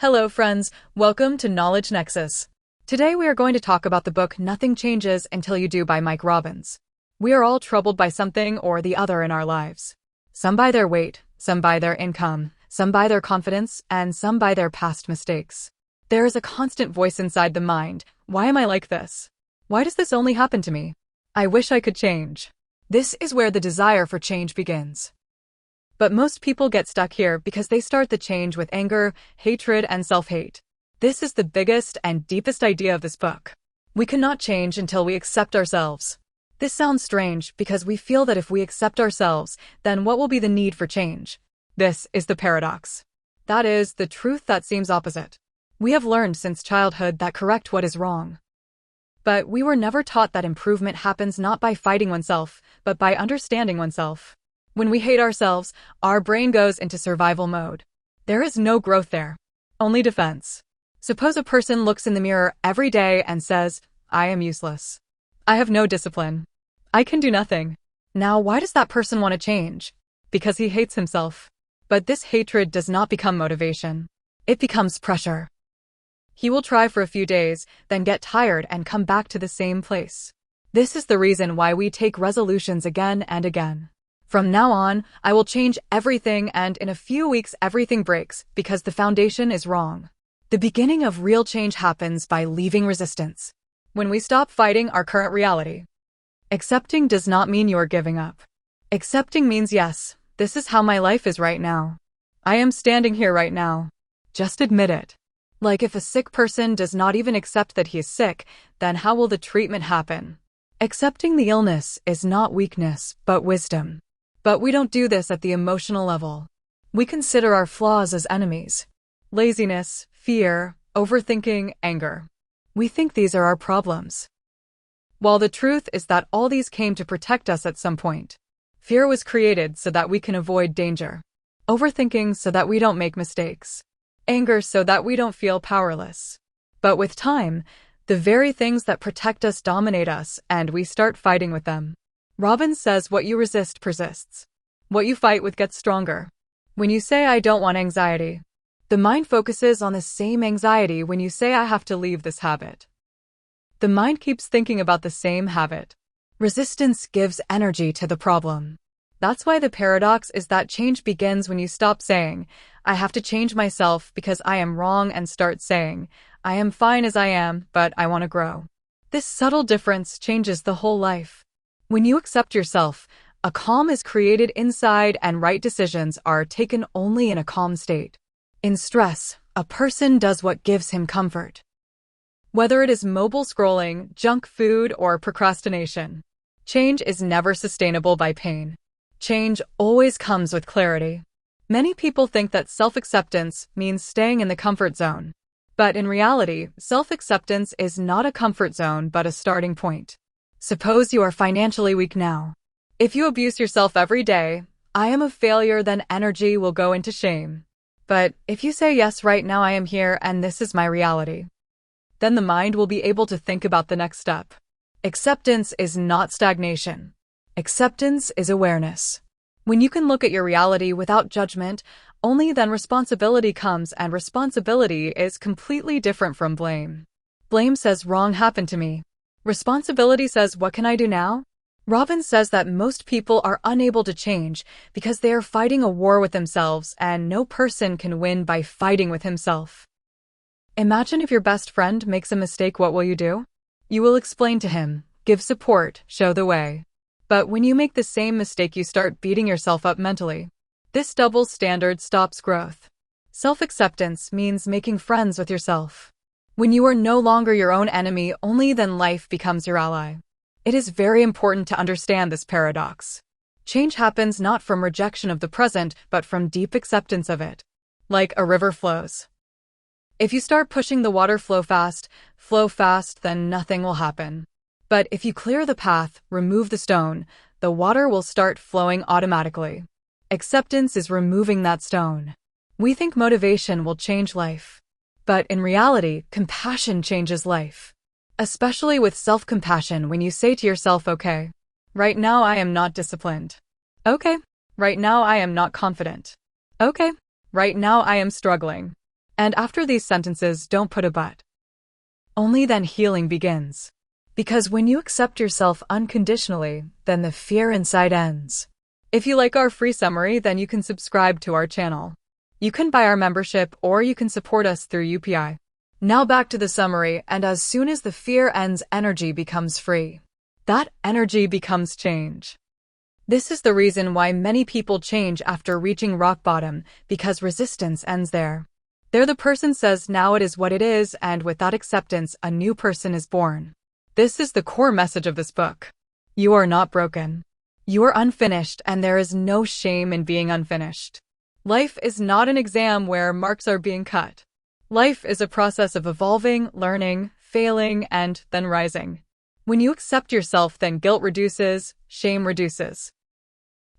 Hello friends, welcome to Knowledge Nexus. Today we are going to talk about the book Nothing Changes Until You Do by Mike Robbins. We are all troubled by something or the other in our lives. Some by their weight, some by their income, some by their confidence, and some by their past mistakes. There is a constant voice inside the mind. Why am I like this? Why does this only happen to me? I wish I could change. This is where the desire for change begins. But most people get stuck here because they start the change with anger, hatred, and self-hate. This is the biggest and deepest idea of this book. We cannot change until we accept ourselves. This sounds strange because we feel that if we accept ourselves, then what will be the need for change? This is the paradox. That is, the truth that seems opposite. We have learned since childhood that correct what is wrong. But we were never taught that improvement happens not by fighting oneself, but by understanding oneself. When we hate ourselves, our brain goes into survival mode. There is no growth there, only defense. Suppose a person looks in the mirror every day and says, I am useless. I have no discipline. I can do nothing. Now, why does that person want to change? Because he hates himself. But this hatred does not become motivation. It becomes pressure. He will try for a few days, then get tired and come back to the same place. This is the reason why we take resolutions again and again. From now on, I will change everything, and in a few weeks everything breaks because the foundation is wrong. The beginning of real change happens by leaving resistance. When we stop fighting our current reality. Accepting does not mean you are giving up. Accepting means yes, this is how my life is right now. I am standing here right now. Just admit it. Like if a sick person does not even accept that he is sick, then how will the treatment happen? Accepting the illness is not weakness, but wisdom. But we don't do this at the emotional level. We consider our flaws as enemies. Laziness, fear, overthinking, anger. We think these are our problems. While the truth is that all these came to protect us at some point. Fear was created so that we can avoid danger. Overthinking so that we don't make mistakes. Anger so that we don't feel powerless. But with time, the very things that protect us dominate us, and we start fighting with them. Robbins says what you resist persists. What you fight with gets stronger. When you say I don't want anxiety, the mind focuses on the same anxiety when you say I have to leave this habit. The mind keeps thinking about the same habit. Resistance gives energy to the problem. That's why the paradox is that change begins when you stop saying, I have to change myself because I am wrong, and start saying, I am fine as I am, but I want to grow. This subtle difference changes the whole life. When you accept yourself, a calm is created inside, and right decisions are taken only in a calm state. In stress, a person does what gives him comfort. Whether it is mobile scrolling, junk food, or procrastination, change is never sustainable by pain. Change always comes with clarity. Many people think that self-acceptance means staying in the comfort zone. But in reality, self-acceptance is not a comfort zone but a starting point. Suppose you are financially weak now. If you abuse yourself every day, I am a failure, then energy will go into shame. But if you say yes, right now I am here and this is my reality, then the mind will be able to think about the next step. Acceptance is not stagnation. Acceptance is awareness. When you can look at your reality without judgment, only then responsibility comes, and responsibility is completely different from blame. Blame says wrong happened to me. Responsibility says what can I do now? Robbins says that most people are unable to change because they are fighting a war with themselves, and no person can win by fighting with himself. Imagine if your best friend makes a mistake, what will you do? You will explain to him, give support, show the way. But when you make the same mistake, you start beating yourself up mentally. This double standard stops growth. Self-acceptance means making friends with yourself. When you are no longer your own enemy, only then life becomes your ally. It is very important to understand this paradox. Change happens not from rejection of the present, but from deep acceptance of it. Like a river flows. If you start pushing the water flow fast, then nothing will happen. But if you clear the path, remove the stone, the water will start flowing automatically. Acceptance is removing that stone. We think motivation will change life. But in reality, compassion changes life. Especially with self-compassion, when you say to yourself, okay, right now I am not disciplined. Okay, right now I am not confident. Okay, right now I am struggling. And after these sentences, don't put a but. Only then healing begins. Because when you accept yourself unconditionally, then the fear inside ends. If you like our free summary, then you can subscribe to our channel. You can buy our membership or you can support us through UPI. Now back to the summary, and as soon as the fear ends, energy becomes free. That energy becomes change. This is the reason why many people change after reaching rock bottom, because resistance ends there. There the person says now it is what it is, and with that acceptance, a new person is born. This is the core message of this book. You are not broken. You are unfinished, and there is no shame in being unfinished. Life is not an exam where marks are being cut. Life is a process of evolving, learning, failing, and then rising. When you accept yourself, then guilt reduces, shame reduces.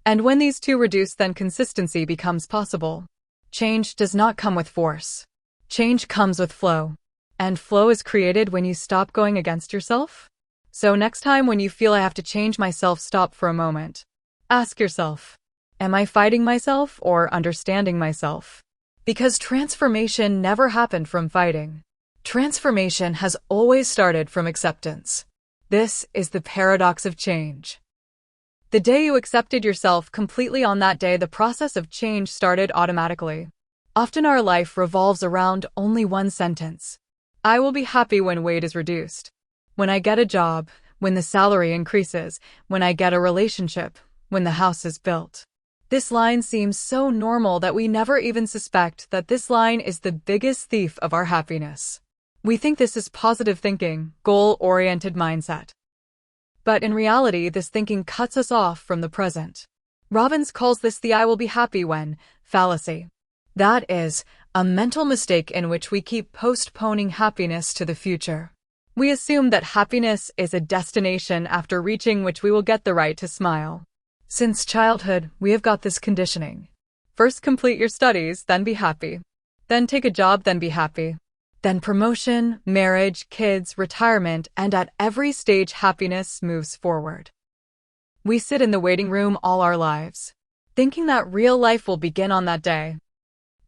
And when these two reduce, then consistency becomes possible. Change does not come with force. Change comes with flow. And flow is created when you stop going against yourself. So next time when you feel I have to change myself, stop for a moment. Ask yourself, am I fighting myself or understanding myself? Because transformation never happened from fighting. Transformation has always started from acceptance. This is the paradox of change. The day you accepted yourself completely, on that day the process of change started automatically. Often our life revolves around only one sentence. I will be happy when weight is reduced. When I get a job, when the salary increases, when I get a relationship, when the house is built. This line seems so normal that we never even suspect that this line is the biggest thief of our happiness. We think this is positive thinking, goal-oriented mindset. But in reality, this thinking cuts us off from the present. Robbins calls this the I will be happy when fallacy. That is a mental mistake in which we keep postponing happiness to the future. We assume that happiness is a destination after reaching which we will get the right to smile. Since childhood, we have got this conditioning. First complete your studies, then be happy. Then take a job, then be happy. Then promotion, marriage, kids, retirement, and at every stage happiness moves forward. We sit in the waiting room all our lives, thinking that real life will begin on that day.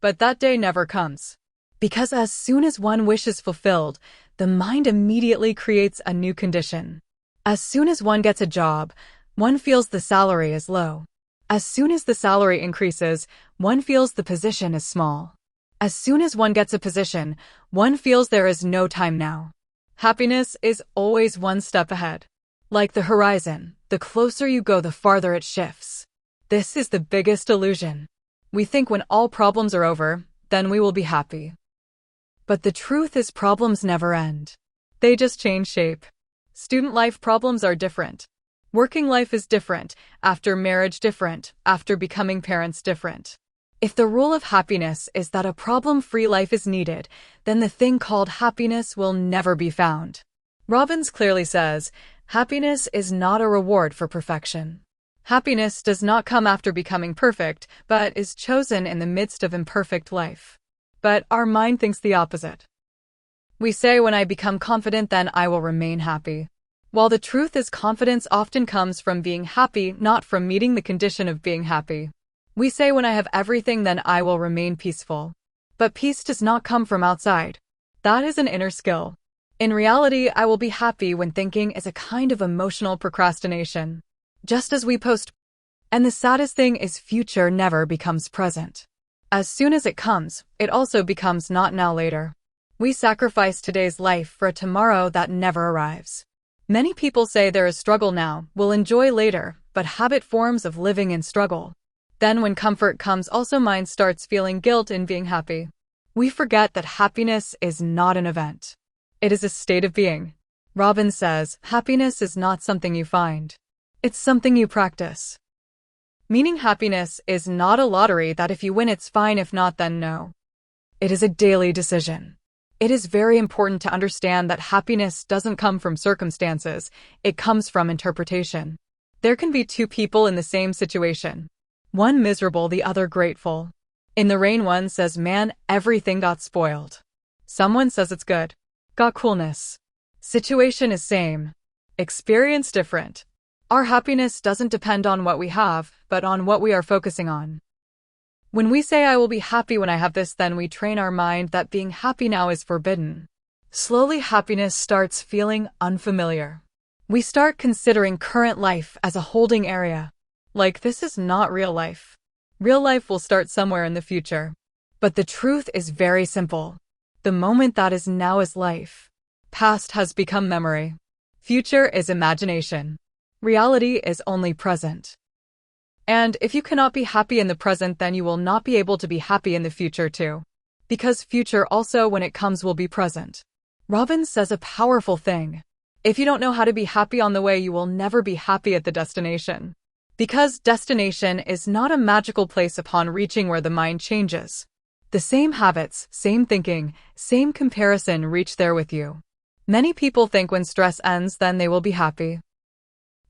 But that day never comes. Because as soon as one wish is fulfilled, the mind immediately creates a new condition. As soon as one gets a job, one feels the salary is low. As soon as the salary increases, one feels the position is small. As soon as one gets a position, one feels there is no time now. Happiness is always one step ahead. Like the horizon, the closer you go, the farther it shifts. This is the biggest illusion. We think when all problems are over, then we will be happy. But the truth is problems never end. They just change shape. Student life problems are different. Working life is different, after marriage different, after becoming parents different. If the rule of happiness is that a problem-free life is needed, then the thing called happiness will never be found. Robbins clearly says, happiness is not a reward for perfection. Happiness does not come after becoming perfect, but is chosen in the midst of imperfect life. But our mind thinks the opposite. We say when I become confident, then I will remain happy. While the truth is confidence often comes from being happy, not from meeting the condition of being happy. We say when I have everything, then I will remain peaceful. But peace does not come from outside. That is an inner skill. In reality, I will be happy when thinking is a kind of emotional procrastination. Just as we and the saddest thing is future never becomes present. As soon as it comes, it also becomes not now later. We sacrifice today's life for a tomorrow that never arrives. Many people say there is struggle now, will enjoy later, but habit forms of living in struggle. Then when comfort comes, also mind starts feeling guilt in being happy. We forget that happiness is not an event. It is a state of being. Robbins says, happiness is not something you find. It's something you practice. Meaning happiness is not a lottery that if you win it's fine, if not then no. It is a daily decision. It is very important to understand that happiness doesn't come from circumstances, it comes from interpretation. There can be two people in the same situation. One miserable, the other grateful. In the rain, one says, man, everything got spoiled. Someone says it's good. Got coolness. Situation is same. Experience different. Our happiness doesn't depend on what we have, but on what we are focusing on. When we say I will be happy when I have this, then we train our mind that being happy now is forbidden. Slowly, happiness starts feeling unfamiliar. We start considering current life as a holding area. Like, this is not real life. Real life will start somewhere in the future. But the truth is very simple. The moment that is now is life. Past has become memory. Future is imagination. Reality is only present. And if you cannot be happy in the present, then you will not be able to be happy in the future too. Because future also, when it comes, will be present. Robbins says a powerful thing. If you don't know how to be happy on the way, you will never be happy at the destination. Because destination is not a magical place upon reaching where the mind changes. The same habits, same thinking, same comparison reach there with you. Many people think when stress ends, then they will be happy.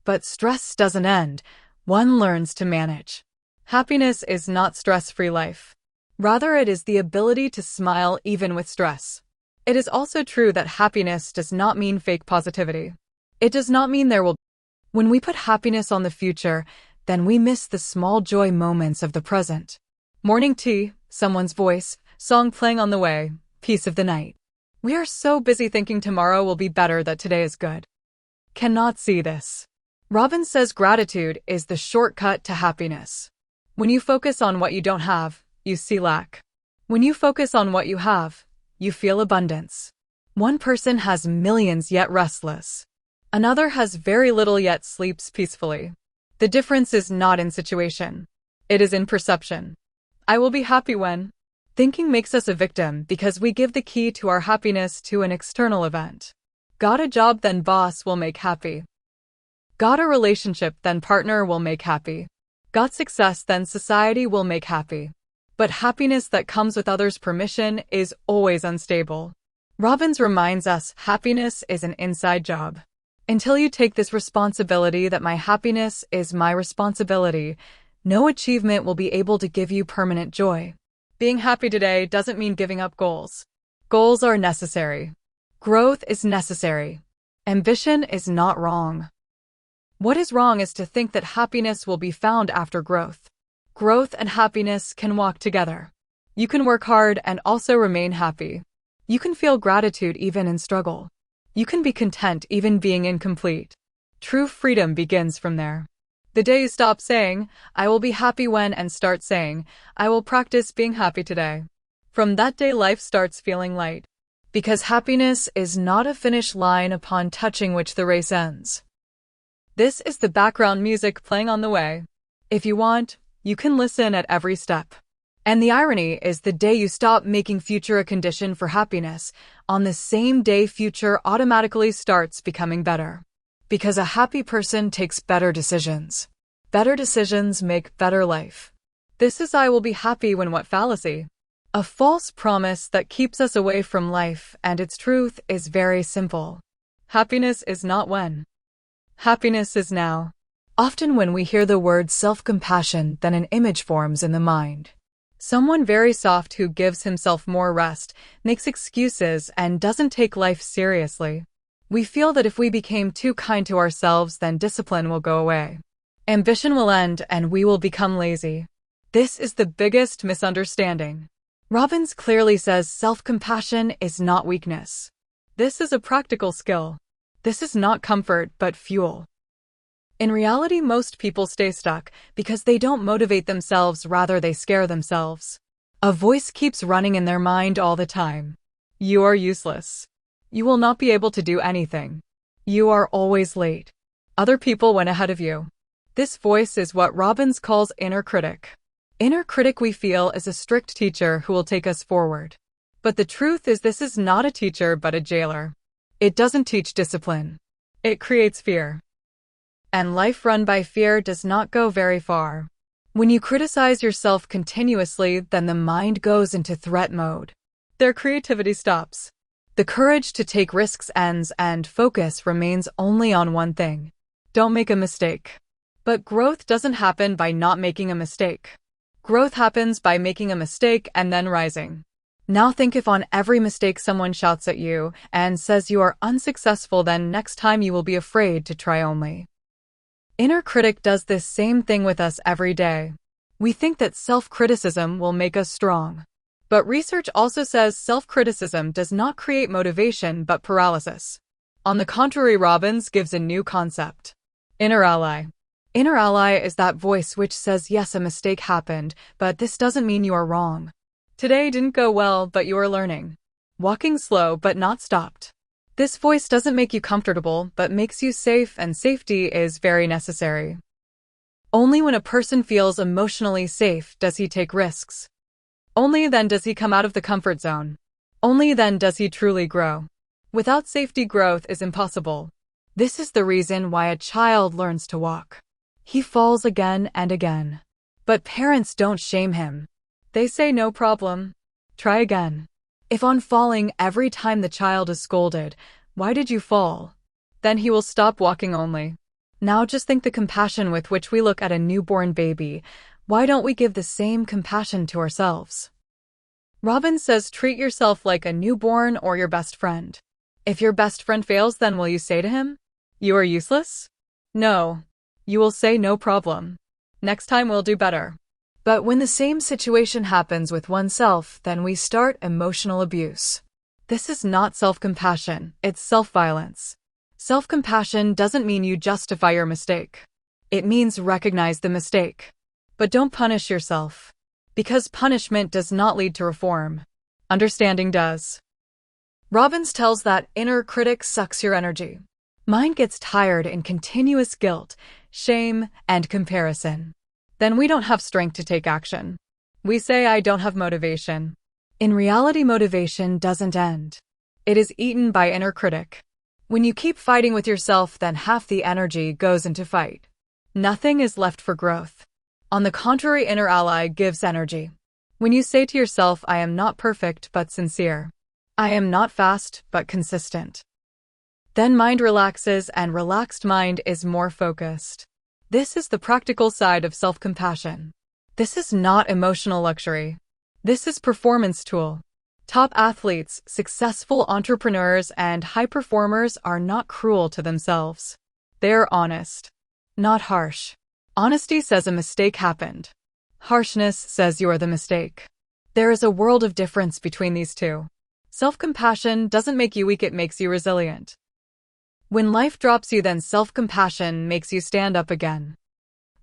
But stress doesn't end. One learns to manage. Happiness is not stress-free life. Rather, it is the ability to smile even with stress. It is also true that happiness does not mean fake positivity. It does not mean there will. When we put happiness on the future, then we miss the small joy moments of the present. Morning tea, someone's voice, song playing on the way, peace of the night. We are so busy thinking tomorrow will be better that today is good. Cannot see this. Robbins says gratitude is the shortcut to happiness. When you focus on what you don't have, you see lack. When you focus on what you have, you feel abundance. One person has millions yet restless. Another has very little yet sleeps peacefully. The difference is not in situation. It is in perception. I will be happy when. Thinking makes us a victim because we give the key to our happiness to an external event. Got a job, then boss will make happy. Got a relationship, then partner will make happy. Got success, then society will make happy. But happiness that comes with others' permission is always unstable. Robbins reminds us happiness is an inside job. Until you take this responsibility that my happiness is my responsibility, no achievement will be able to give you permanent joy. Being happy today doesn't mean giving up goals. Goals are necessary. Growth is necessary. Ambition is not wrong. What is wrong is to think that happiness will be found after growth. Growth and happiness can walk together. You can work hard and also remain happy. You can feel gratitude even in struggle. You can be content even being incomplete. True freedom begins from there. The day you stop saying, I will be happy when, and start saying, I will practice being happy today. From that day, life starts feeling light. Because happiness is not a finish line upon touching which the race ends. This is the background music playing on the way. If you want, you can listen at every step. And the irony is the day you stop making future a condition for happiness, on the same day future automatically starts becoming better. Because a happy person takes better decisions. Better decisions make better life. This is I will be happy when what fallacy? A false promise that keeps us away from life, and its truth is very simple. Happiness is not when. Happiness is now. Often when we hear the word self-compassion, then an image forms in the mind. Someone very soft who gives himself more rest, makes excuses, and doesn't take life seriously. We feel that if we became too kind to ourselves, then discipline will go away. Ambition will end and we will become lazy. This is the biggest misunderstanding. Robbins clearly says self-compassion is not weakness. This is a practical skill. This is not comfort, but fuel. In reality, most people stay stuck because they don't motivate themselves, rather they scare themselves. A voice keeps running in their mind all the time. You are useless. You will not be able to do anything. You are always late. Other people went ahead of you. This voice is what Robbins calls inner critic. Inner critic, we feel, is a strict teacher who will take us forward. But the truth is this is not a teacher but a jailer. It doesn't teach discipline. It creates fear. And life run by fear does not go very far. When you criticize yourself continuously, then the mind goes into threat mode. Their creativity stops. The courage to take risks ends and focus remains only on one thing. Don't make a mistake. But growth doesn't happen by not making a mistake. Growth happens by making a mistake and then rising. Now think if on every mistake someone shouts at you and says you are unsuccessful, then next time you will be afraid to try only. Inner critic does this same thing with us every day. We think that self-criticism will make us strong. But research also says self-criticism does not create motivation but paralysis. On the contrary, Robbins gives a new concept. Inner ally. Inner ally is that voice which says, yes, a mistake happened, but this doesn't mean you are wrong. Today didn't go well, but you are learning. Walking slow, but not stopped. This voice doesn't make you comfortable, but makes you safe, and safety is very necessary. Only when a person feels emotionally safe does he take risks. Only then does he come out of the comfort zone. Only then does he truly grow. Without safety, growth is impossible. This is the reason why a child learns to walk. He falls again and again. But parents don't shame him. They say, no problem. Try again. If on falling every time the child is scolded, why did you fall? Then he will stop walking only. Now just think the compassion with which we look at a newborn baby. Why don't we give the same compassion to ourselves? Robbins says treat yourself like a newborn or your best friend. If your best friend fails, then will you say to him, you are useless? No. You will say, no problem. Next time we'll do better. But when the same situation happens with oneself, then we start emotional abuse. This is not self-compassion, it's self-violence. Self-compassion doesn't mean you justify your mistake. It means recognize the mistake. But don't punish yourself. Because punishment does not lead to reform. Understanding does. Robbins tells that inner critic sucks your energy. Mind gets tired in continuous guilt, shame, and comparison. Then we don't have strength to take action. We say, I don't have motivation. In reality, motivation doesn't end. It is eaten by inner critic. When you keep fighting with yourself, then half the energy goes into fight. Nothing is left for growth. On the contrary, inner ally gives energy. When you say to yourself, I am not perfect but sincere. I am not fast but consistent. Then mind relaxes, and relaxed mind is more focused. This is the practical side of self-compassion. This is not emotional luxury. This is performance tool. Top athletes, successful entrepreneurs, and high performers are not cruel to themselves. They are honest, not harsh. Honesty says a mistake happened. Harshness says you are the mistake. There is a world of difference between these two. Self-compassion doesn't make you weak, it makes you resilient. When life drops you, then self-compassion makes you stand up again.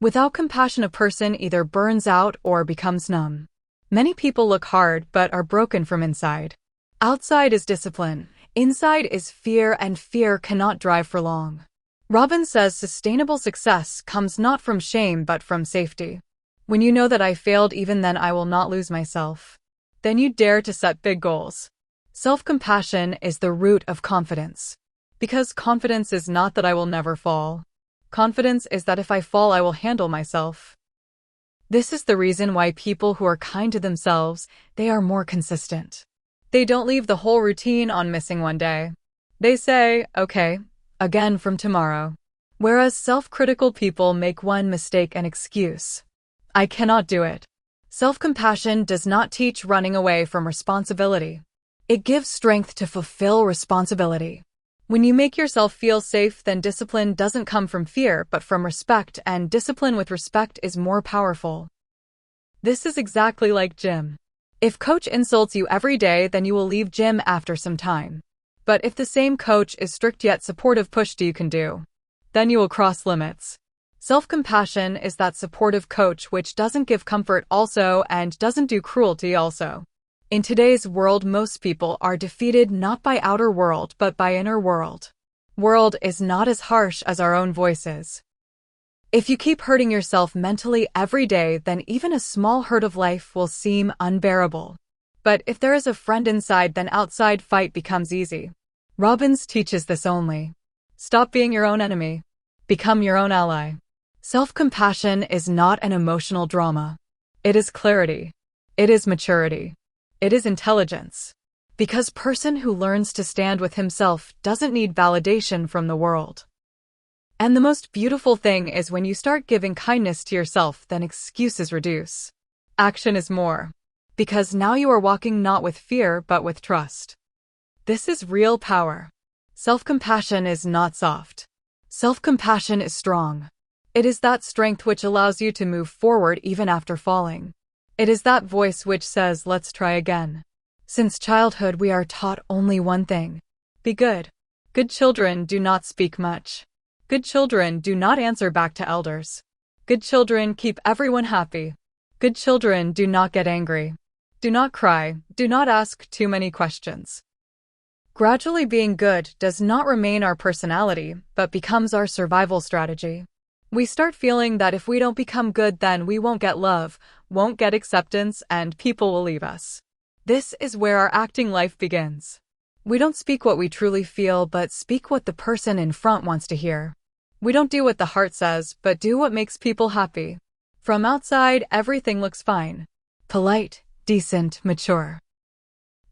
Without compassion, a person either burns out or becomes numb. Many people look hard but are broken from inside. Outside is discipline, inside is fear, and fear cannot drive for long. Robbins says sustainable success comes not from shame but from safety. When you know that I failed, even then I will not lose myself. Then you dare to set big goals. Self-compassion is the root of confidence. Because confidence is not that I will never fall. Confidence is that if I fall, I will handle myself. This is the reason why people who are kind to themselves, they are more consistent. They don't leave the whole routine on missing one day. They say, okay, again from tomorrow. Whereas self-critical people make one mistake an excuse. I cannot do it. Self-compassion does not teach running away from responsibility. It gives strength to fulfill responsibility. When you make yourself feel safe, then discipline doesn't come from fear but from respect, and discipline with respect is more powerful. This is exactly like gym. If coach insults you every day, then you will leave gym after some time. But if the same coach is strict yet supportive, you can do. Then you will cross limits. Self-compassion is that supportive coach which doesn't give comfort also and doesn't do cruelty also. In today's world, most people are defeated not by outer world but by inner world. World is not as harsh as our own voices. If you keep hurting yourself mentally every day, then even a small hurt of life will seem unbearable. But if there is a friend inside, then outside fight becomes easy. Robbins teaches this only. Stop being your own enemy. Become your own ally. Self-compassion is not an emotional drama. It is clarity. It is maturity. It is intelligence. Because person who learns to stand with himself doesn't need validation from the world. And the most beautiful thing is when you start giving kindness to yourself, then excuses reduce. Action is more. Because now you are walking not with fear but with trust. This is real power. Self-compassion is not soft. Self-compassion is strong. It is that strength which allows you to move forward even after falling. It is that voice which says, let's try again. Since childhood, we are taught only one thing: be good. Good children do not speak much. Good children do not answer back to elders. Good children keep everyone happy. Good children do not get angry. Do not cry. Do not ask too many questions. Gradually, being good does not remain our personality, but becomes our survival strategy. We start feeling that if we don't become good, then we won't get love, won't get acceptance, and people will leave us. This is where our acting life begins. We don't speak what we truly feel, but speak what the person in front wants to hear. We don't do what the heart says, but do what makes people happy. From outside, everything looks fine. Polite, decent, mature.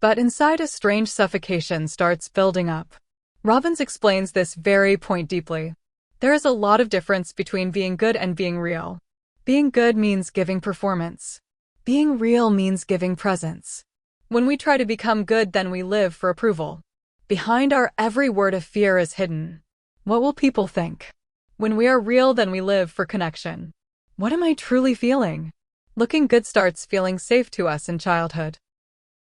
But inside, a strange suffocation starts building up. Robbins explains this very point deeply. There is a lot of difference between being good and being real. Being good means giving performance. Being real means giving presence. When we try to become good, then we live for approval. Behind our every word of fear is hidden: what will people think? When we are real, then we live for connection. What am I truly feeling? Looking good starts feeling safe to us in childhood.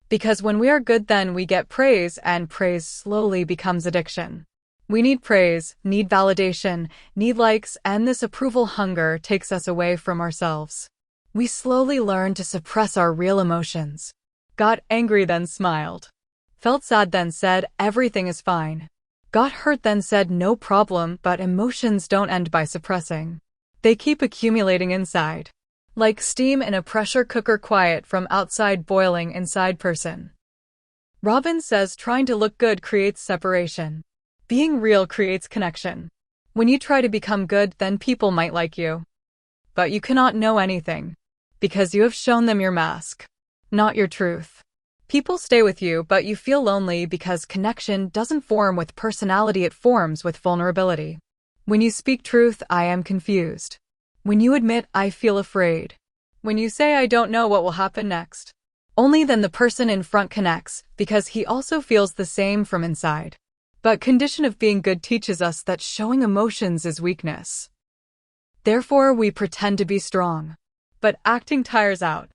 Because when we are good, then we get praise, and praise slowly becomes addiction. We need praise, need validation, need likes, and this approval hunger takes us away from ourselves. We slowly learn to suppress our real emotions. Got angry, then smiled. Felt sad, then said, everything is fine. Got hurt, then said, no problem, but emotions don't end by suppressing. They keep accumulating inside. Like steam in a pressure cooker, quiet from outside, boiling inside person. Robbins says trying to look good creates separation. Being real creates connection. When you try to become good, then people might like you. But you cannot know anything, because you have shown them your mask, not your truth. People stay with you, but you feel lonely because connection doesn't form with personality, it forms with vulnerability. When you speak truth, I am confused. When you admit, I feel afraid. When you say, I don't know what will happen next. Only then the person in front connects, because he also feels the same from inside. But condition of being good teaches us that showing emotions is weakness. Therefore, we pretend to be strong. But acting tires out.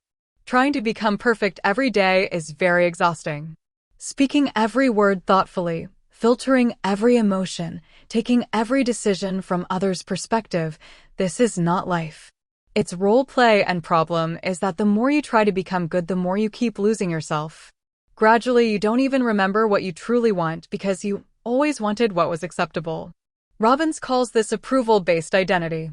Trying to become perfect every day is very exhausting. Speaking every word thoughtfully, filtering every emotion, taking every decision from others' perspective, this is not life. It's role play, and problem is that the more you try to become good, the more you keep losing yourself. Gradually, you don't even remember what you truly want because you always wanted what was acceptable. Robbins calls this approval-based identity.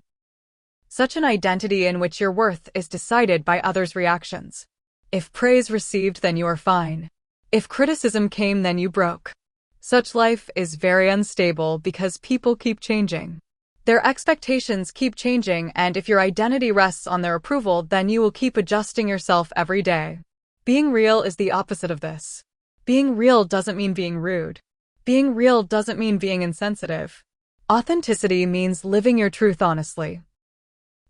Such an identity in which your worth is decided by others' reactions. If praise received, then you are fine. If criticism came, then you broke. Such life is very unstable because people keep changing. Their expectations keep changing, and if your identity rests on their approval, then you will keep adjusting yourself every day. Being real is the opposite of this. Being real doesn't mean being rude. Being real doesn't mean being insensitive. Authenticity means living your truth honestly.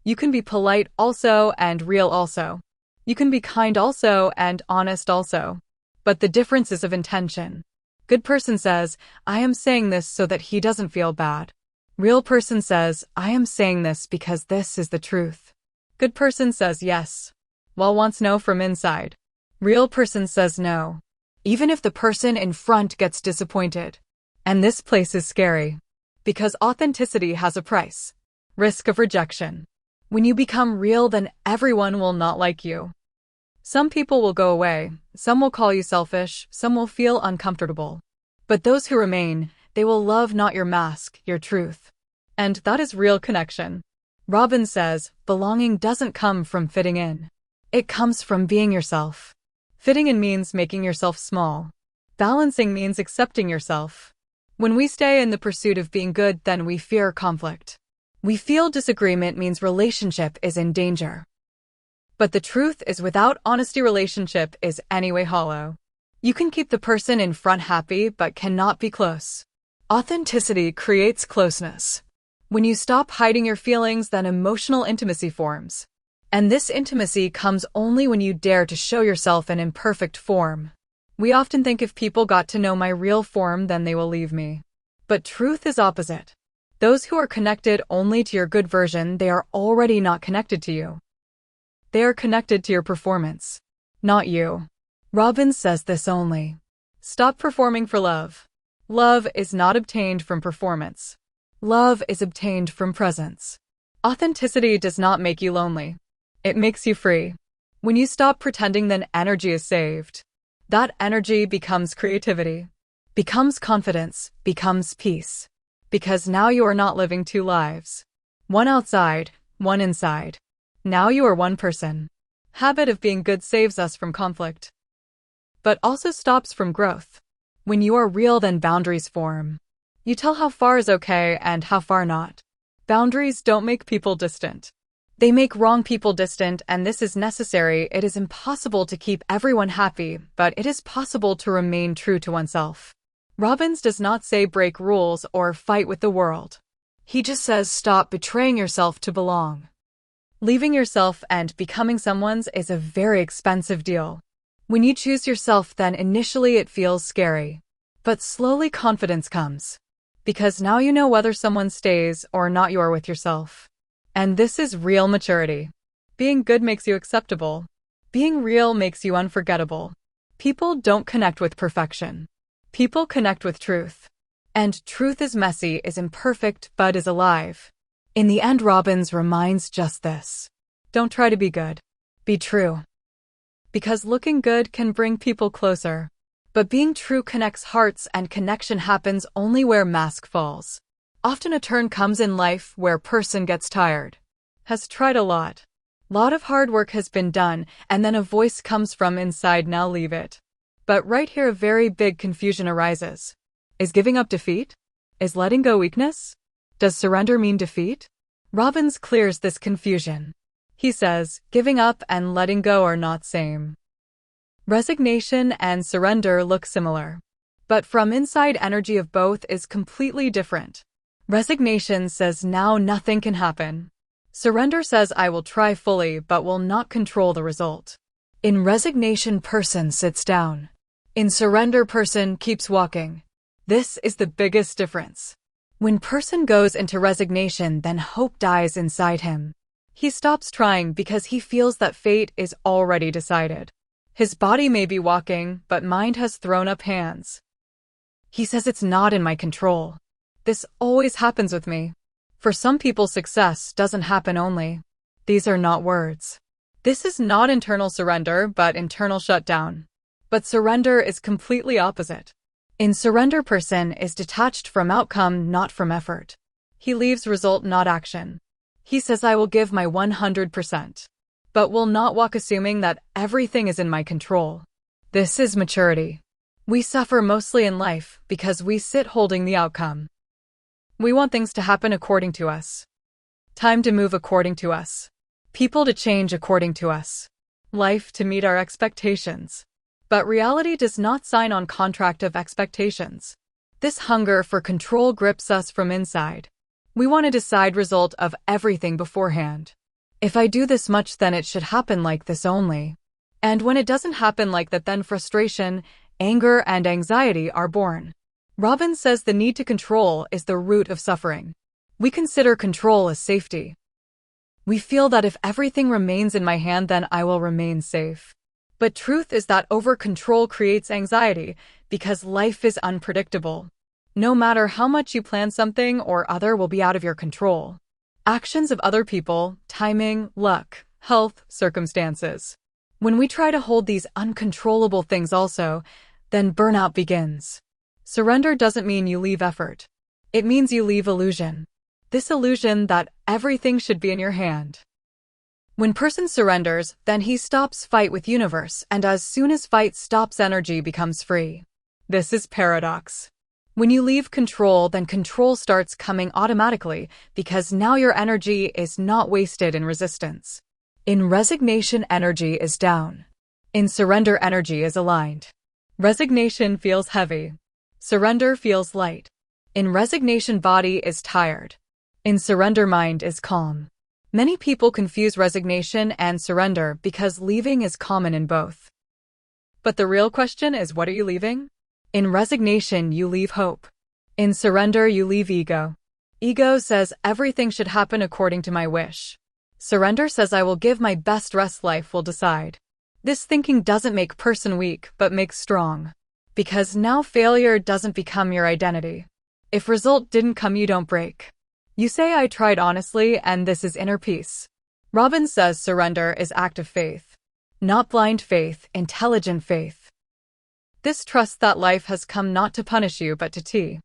You can be polite also and real also. You can be kind also and honest also. But the difference is of intention. Good person says, I am saying this so that he doesn't feel bad. Real person says, I am saying this because this is the truth. Good person says yes, while wants no from inside. Real person says no, even if the person in front gets disappointed. And this place is scary, because authenticity has a price. Risk of rejection. When you become real, then everyone will not like you. Some people will go away, some will call you selfish, some will feel uncomfortable. But those who remain, they will love not your mask, your truth. And that is real connection. Robbins says, belonging doesn't come from fitting in. It comes from being yourself. Fitting in means making yourself small. Balancing means accepting yourself. When we stay in the pursuit of being good, then we fear conflict. We feel disagreement means relationship is in danger. But the truth is, without honesty, relationship is anyway hollow. You can keep the person in front happy, but cannot be close. Authenticity creates closeness. When you stop hiding your feelings, then emotional intimacy forms. And this intimacy comes only when you dare to show yourself in imperfect form. We often think if people got to know my real form, then they will leave me. But truth is opposite. Those who are connected only to your good version, they are already not connected to you. They are connected to your performance, not you. Robbins says this only. Stop performing for love. Love is not obtained from performance. Love is obtained from presence. Authenticity does not make you lonely. It makes you free. When you stop pretending, then energy is saved. That energy becomes creativity, becomes confidence, becomes peace. Because now you are not living two lives. One outside, one inside. Now you are one person. Habit of being good saves us from conflict, but also stops from growth. When you are real, then boundaries form. You tell how far is okay and how far not. Boundaries don't make people distant. They make wrong people distant, and this is necessary. It is impossible to keep everyone happy, but it is possible to remain true to oneself. Robbins does not say break rules or fight with the world. He just says stop betraying yourself to belong. Leaving yourself and becoming someone's is a very expensive deal. When you choose yourself, then initially it feels scary. But slowly confidence comes. Because now you know whether someone stays or not. You are with yourself. And this is real maturity. Being good makes you acceptable. Being real makes you unforgettable. People don't connect with perfection. People connect with truth. And truth is messy, is imperfect, but is alive. In the end, Robbins reminds just this. Don't try to be good. Be true. Because looking good can bring people closer. But being true connects hearts, and connection happens only where mask falls. Often a turn comes in life where person gets tired. Has tried a lot. Lot of hard work has been done, and then a voice comes from inside, now leave it. But right here a very big confusion arises. Is giving up defeat? Is letting go weakness? Does surrender mean defeat? Robbins clears this confusion. He says, giving up and letting go are not same. Resignation and surrender look similar. But from inside, energy of both is completely different. Resignation says now nothing can happen. Surrender says I will try fully but will not control the result. In resignation, person sits down. In surrender, person keeps walking. This is the biggest difference. When person goes into resignation, then hope dies inside him. He stops trying because he feels that fate is already decided. His body may be walking, but mind has thrown up hands. He says it's not in my control. This always happens with me. For some people, success doesn't happen only. These are not words. This is not internal surrender, but internal shutdown. But surrender is completely opposite. In surrender, person is detached from outcome, not from effort. He leaves result, not action. He says I will give my 100%, but will not walk assuming that everything is in my control. This is maturity. We suffer mostly in life because we sit holding the outcome. We want things to happen according to us. Time to move according to us. People to change according to us. Life to meet our expectations. But reality does not sign on contract of expectations. This hunger for control grips us from inside. We want to decide result of everything beforehand. If I do this much, then it should happen like this only. And when it doesn't happen like that, then frustration, anger, and anxiety are born. Robbins says the need to control is the root of suffering. We consider control as safety. We feel that if everything remains in my hand, then I will remain safe. But truth is that over-control creates anxiety because life is unpredictable. No matter how much you plan, something or other will be out of your control. Actions of other people, timing, luck, health, circumstances. When we try to hold these uncontrollable things also, then burnout begins. Surrender doesn't mean you leave effort. It means you leave illusion. This illusion that everything should be in your hand. When person surrenders, then he stops fight with universe, and as soon as fight stops, energy becomes free. This is paradox. When you leave control, then control starts coming automatically because now your energy is not wasted in resistance. In resignation, energy is down. In surrender, energy is aligned. Resignation feels heavy. Surrender feels light. In resignation, body is tired. In surrender, mind is calm. Many people confuse resignation and surrender because leaving is common in both. But the real question is, what are you leaving? In resignation, you leave hope. In surrender, you leave ego. Ego says everything should happen according to my wish. Surrender says I will give my best, rest life will decide. This thinking doesn't make person weak, but makes strong. Because now failure doesn't become your identity. If result didn't come, you don't break. You say I tried honestly, and this is inner peace. Robbins says surrender is active faith. Not blind faith, intelligent faith. This trust that life has come not to punish you but to teach.